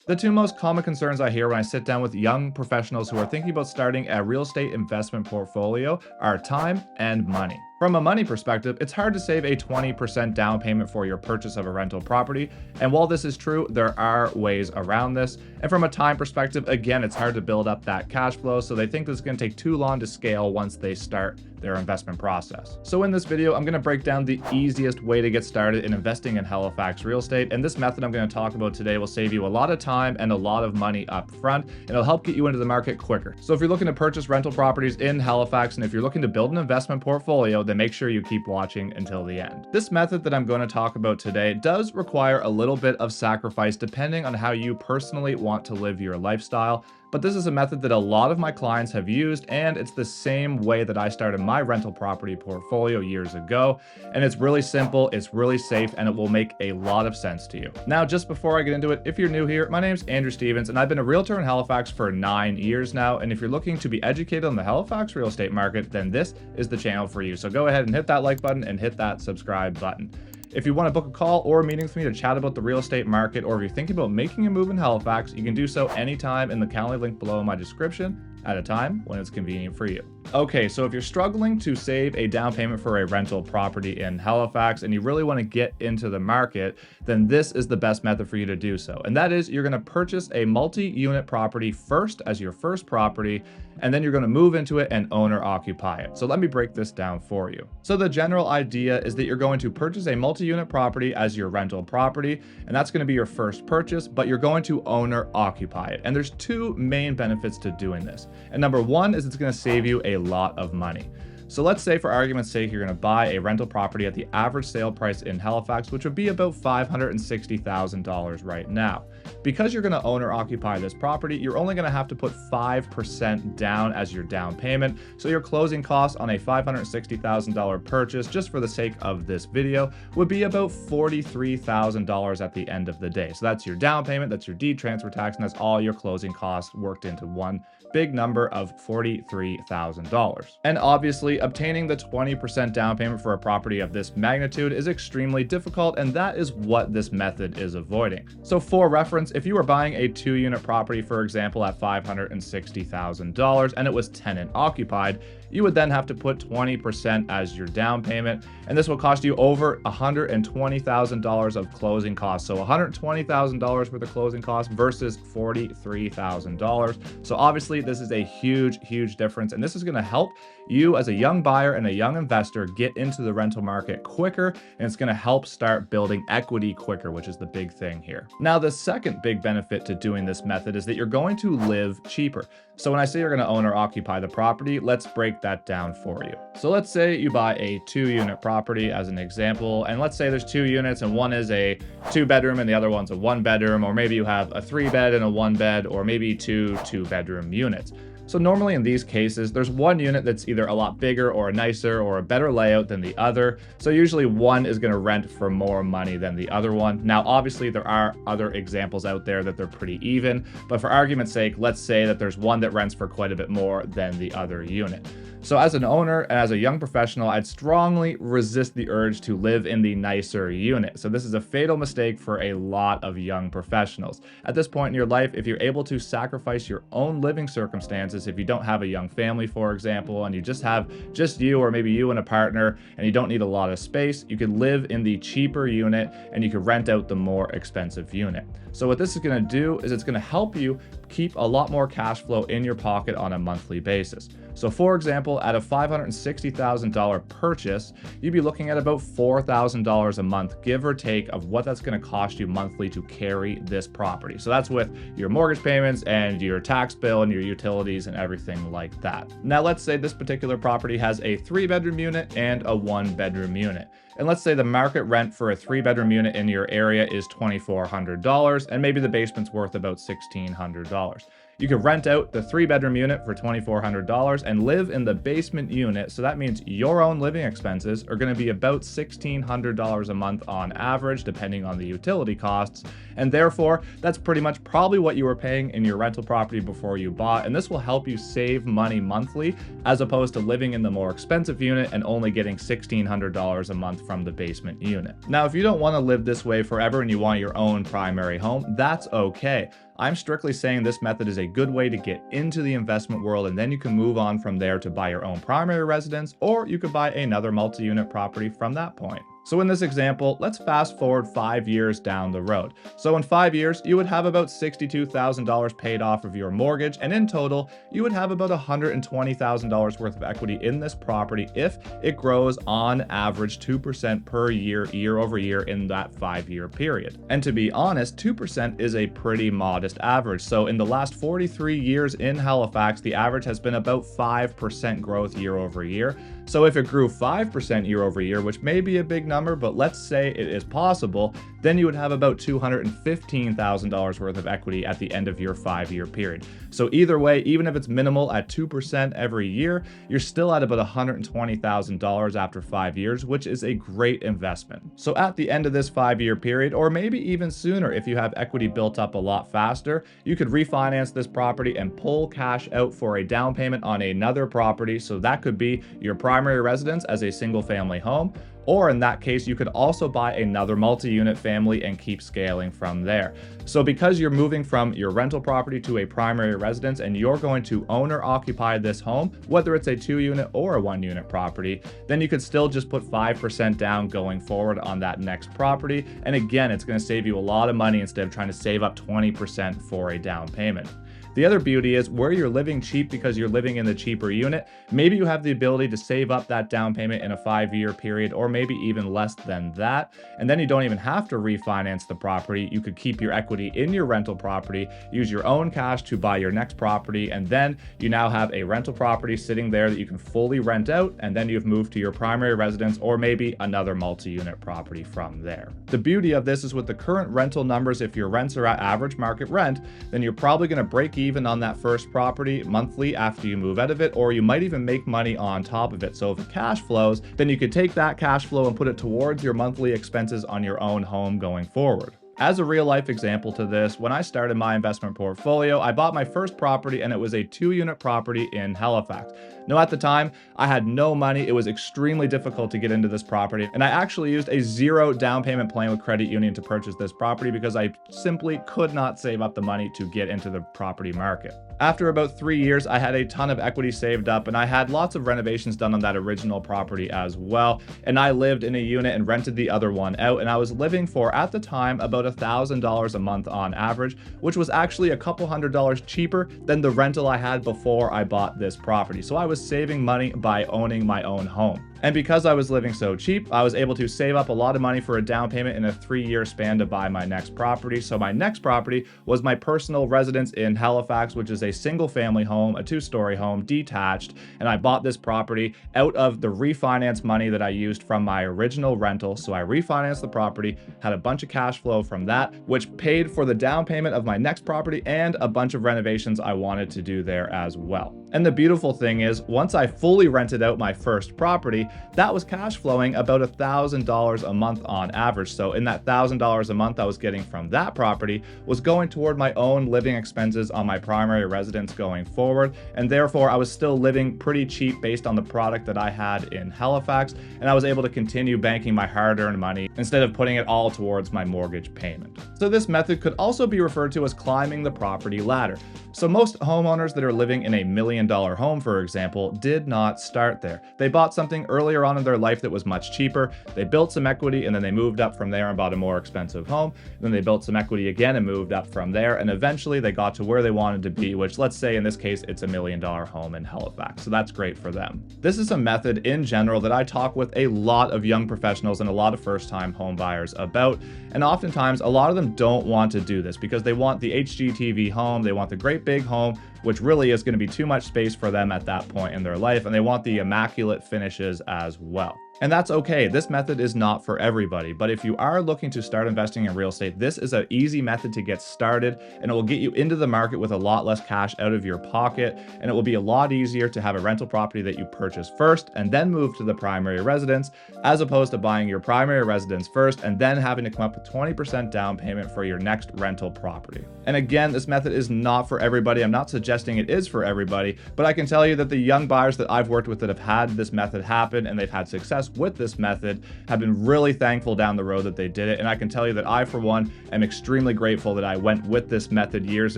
The two most common concerns I hear when I sit down with young professionals who are thinking about starting a real estate investment portfolio are time and money. From a money perspective, it's hard to save a 20% down payment for your purchase of a rental property. And while this is true, there are ways around this. And from a time perspective, again, it's hard to build up that cash flow. So they think this is going to take too long to scale once they start their investment process. So in this video, I'm going to break down the easiest way to get started in investing in Halifax real estate. And this method I'm going to talk about today will save you a lot of time and a lot of money up front, and it'll help get you into the market quicker. So if you're looking to purchase rental properties in Halifax, and if you're looking to build an investment portfolio, then make sure you keep watching until the end. This method that I'm going to talk about today does require a little bit of sacrifice depending on how you personally want to live your lifestyle. But this is a method that a lot of my clients have used, and it's the same way that I started my rental property portfolio years ago. And it's really simple, it's really safe, and it will make a lot of sense to you. Now, just before I get into it, if you're new here, my name's Andrew Stevens, and I've been a realtor in Halifax for 9 years now. And if you're looking to be educated on the Halifax real estate market, then this is the channel for you. So go ahead and hit that like button and hit that subscribe button. If you want to book a call or a meeting with me to chat about the real estate market, or if you're thinking about making a move in Halifax, you can do so anytime in the Calendly link below in my description at a time when it's convenient for you. Okay, so if you're struggling to save a down payment for a rental property in Halifax and you really want to get into the market, then this is the best method for you to do so. And that is, you're going to purchase a multi-unit property first as your first property, and then you're going to move into it and owner occupy it. So let me break this down for you. So the general idea is that you're going to purchase a multi-unit property as your rental property, and that's going to be your first purchase, but you're going to owner occupy it. And there's two main benefits to doing this. And number one is it's going to save you a lot of money. So let's say, for argument's sake, you're going to buy a rental property at the average sale price in Halifax, which would be about $560,000 right now. Because you're going to own or occupy this property, you're only going to have to put 5% down as your down payment. So your closing costs on a $560,000 purchase, just for the sake of this video, would be about $43,000 at the end of the day. So that's your down payment, that's your deed transfer tax, and that's all your closing costs worked into one big number of $43,000. And obviously, obtaining the 20% down payment for a property of this magnitude is extremely difficult, and that is what this method is avoiding. So for reference, if you were buying a 2-unit property, for example, at $560,000 and it was tenant occupied, you would then have to put 20% as your down payment, and this will cost you over $120,000 of closing costs. So $120,000 worth of closing costs versus $43,000. So obviously this is a huge difference, and this is going to help you as a young buyer and a young investor get into the rental market quicker, and it's going to help start building equity quicker, which is the big thing here. Now, the second big benefit to doing this method is that you're going to live cheaper. So when I say you're going to own or occupy the property, let's break that down for you. So let's say you buy a 2-unit property as an example, and let's say there's 2 units and one is a 2-bedroom and the other one's a 1-bedroom, or maybe you have a 3-bed and a 1-bed, or maybe 2 2-bedroom units. So normally in these cases, there's one unit that's either a lot bigger or nicer or a better layout than the other. So usually one is going to rent for more money than the other one. Now, obviously there are other examples out there that they're pretty even, but for argument's sake, let's say that there's one that rents for quite a bit more than the other unit. So as an owner and as a young professional, I'd strongly resist the urge to live in the nicer unit. So this is a fatal mistake for a lot of young professionals. At this point in your life, if you're able to sacrifice your own living circumstances, if you don't have a young family, for example, and you just have you, or maybe you and a partner, and you don't need a lot of space, you could live in the cheaper unit and you could rent out the more expensive unit. So what this is going to do is it's going to help you keep a lot more cash flow in your pocket on a monthly basis. So for example, at a $560,000 purchase, you'd be looking at about $4,000 a month, give or take, of what that's going to cost you monthly to carry this property. So that's with your mortgage payments and your tax bill and your utilities and everything like that. Now, let's say this particular property has a 3-bedroom unit and a 1-bedroom unit. And let's say the market rent for a 3-bedroom unit in your area is $2,400, and maybe the basement's worth about $1,600. You could rent out the 3-bedroom unit for $2,400 and live in the basement unit. So that means your own living expenses are going to be about $1,600 a month on average, depending on the utility costs. And therefore, that's pretty much probably what you were paying in your rental property before you bought. And this will help you save money monthly, as opposed to living in the more expensive unit and only getting $1,600 a month from the basement unit. Now, if you don't want to live this way forever and you want your own primary home, that's okay. I'm strictly saying this method is a good way to get into the investment world, and then you can move on from there to buy your own primary residence, or you could buy another multi-unit property from that point. So in this example, let's fast forward 5 years down the road. So in 5 years, you would have about $62,000 paid off of your mortgage, and in total, you would have about $120,000 worth of equity in this property if it grows on average 2% per year, year over year in that 5-year period. And to be honest, 2% is a pretty modest average. So in the last 43 years in Halifax, the average has been about 5% growth year over year. So if it grew 5% year over year, which may be a big number, but let's say it is possible, then you would have about $215,000 worth of equity at the end of your 5-year period. So either way, even if it's minimal at 2% every year, you're still at about $120,000 after 5 years, which is a great investment. So at the end of this 5-year period, or maybe even sooner if you have equity built up a lot faster, you could refinance this property and pull cash out for a down payment on another property. So that could be your primary residence as a single family home, or in that case, you could also buy another multi-unit family and keep scaling from there. So because you're moving from your rental property to a primary residence and you're going to own or occupy this home, whether it's a 2-unit or a 1-unit property, then you could still just put 5% down going forward on that next property. And again, it's going to save you a lot of money instead of trying to save up 20% for a down payment. The other beauty is where you're living cheap because you're living in the cheaper unit, maybe you have the ability to save up that down payment in a 5-year period, or maybe even less than that. And then you don't even have to refinance the property. You could keep your equity in your rental property, use your own cash to buy your next property, and then you now have a rental property sitting there that you can fully rent out, and then you've moved to your primary residence or maybe another multi-unit property from there. The beauty of this is with the current rental numbers, if your rents are at average market rent, then you're probably going to break even on that first property monthly after you move out of it, or you might even make money on top of it. So if it cash flows, then you could take that cash flow and put it towards your monthly expenses on your own home going forward. As a real life example to this, when I started my investment portfolio, I bought my first property and it was a 2-unit property in Halifax. Now at the time, I had no money. It was extremely difficult to get into this property. And I actually used a 0 down payment plan with credit union to purchase this property because I simply could not save up the money to get into the property market. After about 3 years, I had a ton of equity saved up and I had lots of renovations done on that original property as well. And I lived in a unit and rented the other one out. And I was living for, at the time, about $1,000 a month on average, which was actually a couple $100 cheaper than the rental I had before I bought this property. So I was saving money by owning my own home. And because I was living so cheap, I was able to save up a lot of money for a down payment in a 3-year span to buy my next property. So my next property was my personal residence in Halifax, which is a single family home, a 2-story home, detached. And I bought this property out of the refinance money that I used from my original rental. So I refinanced the property, had a bunch of cash flow from that, which paid for the down payment of my next property and a bunch of renovations I wanted to do there as well. And the beautiful thing is, once I fully rented out my first property, that was cash flowing about $1,000 a month on average. So in that $1,000 a month I was getting from that property was going toward my own living expenses on my primary residence going forward. And therefore I was still living pretty cheap based on the product that I had in Halifax. And I was able to continue banking my hard-earned money instead of putting it all towards my mortgage payment. So this method could also be referred to as climbing the property ladder. So most homeowners that are living in a $1 million home, for example, did not start there. They bought something earlier on in their life that was much cheaper. They built some equity and then they moved up from there and bought a more expensive home. Then they built some equity again and moved up from there. And eventually they got to where they wanted to be, which, let's say in this case, it's a $1 million home in Halifax. So that's great for them. This is a method in general that I talk with a lot of young professionals and a lot of first-time home buyers about. And oftentimes a lot of them don't want to do this because they want the HGTV home. They want the great big home, which really is going to be too much space for them at that point in their life, and they want the immaculate finishes as well. And that's okay. This method is not for everybody, but if you are looking to start investing in real estate, this is an easy method to get started, and it will get you into the market with a lot less cash out of your pocket, and it will be a lot easier to have a rental property that you purchase first and then move to the primary residence, as opposed to buying your primary residence first and then having to come up with 20% down payment for your next rental property. And again, this method is not for everybody. I'm not suggesting it is for everybody, but I can tell you that the young buyers that I've worked with that have had this method happen and they've had success with this method have been really thankful down the road that they did it. And I can tell you that I, for one, am extremely grateful that I went with this method years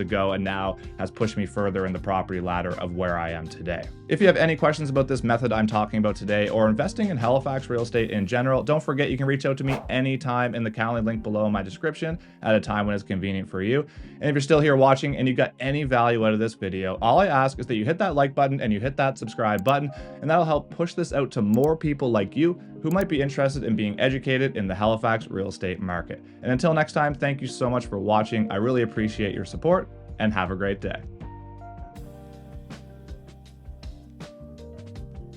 ago and now has pushed me further in the property ladder of where I am today. If you have any questions about this method I'm talking about today or investing in Halifax real estate in general, don't forget you can reach out to me anytime in the Calendly link below in my description at a time when it's convenient for you. And if you're still here watching and you got any value out of this video, all I ask is that you hit that like button and you hit that subscribe button, and that'll help push this out to more people like you who might be interested in being educated in the Halifax real estate market. And until next time, thank you so much for watching. I really appreciate your support and have a great day.